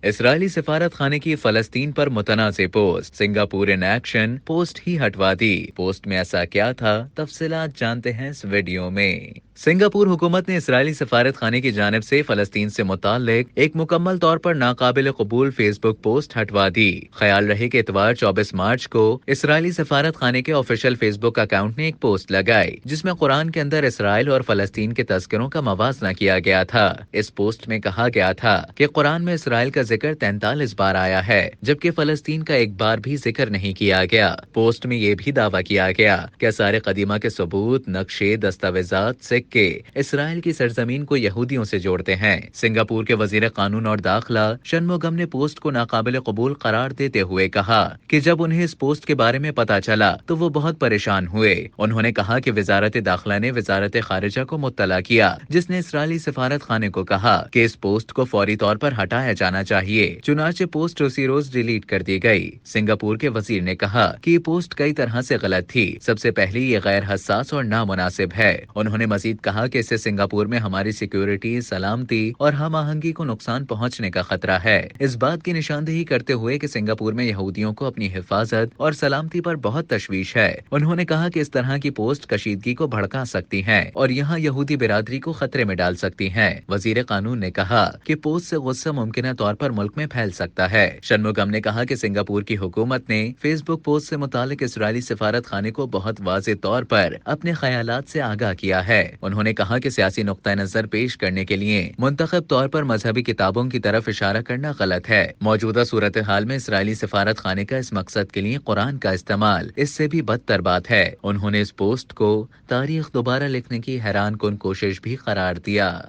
اسرائیلی سفارت خانے کی فلسطین پر متنازع post, Singapore in action, post ہی ہٹوا دی۔ پوسٹ میں ایسا کیا تھا؟ تفصیلات جانتے ہیں اس ویڈیو میں۔ سنگاپور حکومت نے اسرائیلی سفارت خانے کی جانب سے فلسطین سے متعلق ایک مکمل طور پر ناقابل قبول فیس بک پوسٹ ہٹوا دی۔ خیال رہے کہ اتوار 24 مارچ کو اسرائیلی سفارت خانے کے آفیشیل فیس بک اکاؤنٹ نے ایک پوسٹ لگائی جس میں قرآن کے اندر اسرائیل اور فلسطین کے تذکروں کا موازنہ کیا گیا تھا۔ اس پوسٹ میں کہا گیا تھا کہ قرآن میں اسرائیل کا ذکر 43 بار آیا ہے جبکہ فلسطین کا ایک بار بھی ذکر نہیں کیا گیا۔ پوسٹ میں یہ بھی دعویٰ کیا گیا کہ آثار قدیمہ کے ثبوت، نقشے، دستاویزات، سکے اسرائیل کی سرزمین کو یہودیوں سے جوڑتے ہیں۔ سنگاپور کے وزیر قانون اور داخلہ شنموگم نے پوسٹ کو ناقابل قبول قرار دیتے ہوئے کہا کہ جب انہیں اس پوسٹ کے بارے میں پتا چلا تو وہ بہت پریشان ہوئے۔ انہوں نے کہا کہ وزارت داخلہ نے وزارت خارجہ کو مطلع کیا جس نے اسرائیلی سفارت خانے کو کہا کہ اس پوسٹ کو فوری طور پر ہٹایا جانا چاہیے۔ چنانچہ پوسٹ اسی روز ڈیلیٹ کر دی گئی۔ سنگاپور کے وزیر نے کہا کہ یہ پوسٹ کئی طرح سے غلط تھی۔ سب سے پہلے یہ غیر حساس اور نامناسب ہے۔ انہوں نے مزید کہا کہ اس سے سنگاپور میں ہماری سیکیورٹی، سلامتی اور ہم آہنگی کو نقصان پہنچنے کا خطرہ ہے۔ اس بات کی نشاندہی کرتے ہوئے کہ سنگاپور میں یہودیوں کو اپنی حفاظت اور سلامتی پر بہت تشویش ہے، انہوں نے کہا کہ اس طرح کی پوسٹ کشیدگی کو بھڑکا سکتی ہیں اور یہاں یہودی برادری کو خطرے میں ڈال سکتی ہیں۔ وزیر قانون نے کہا کہ پوسٹ سے غصہ ممکنہ طور پر ملک میں پھیل سکتا ہے۔ شنموگم نے کہا کہ سنگاپور کی حکومت نے فیس بک پوسٹ سے متعلق اسرائیلی سفارت خانے کو بہت واضح طور پر اپنے خیالات سے آگاہ کیا ہے۔ انہوں نے کہا کہ سیاسی نقطہ نظر پیش کرنے کے لیے منتخب طور پر مذہبی کتابوں کی طرف اشارہ کرنا غلط ہے۔ موجودہ صورتحال میں اسرائیلی سفارت خانے کا اس مقصد کے لیے قرآن کا استعمال اس سے بھی بدتر بات ہے۔ انہوں نے اس پوسٹ کو تاریخ دوبارہ لکھنے کی حیران کن کوشش بھی قرار دیا۔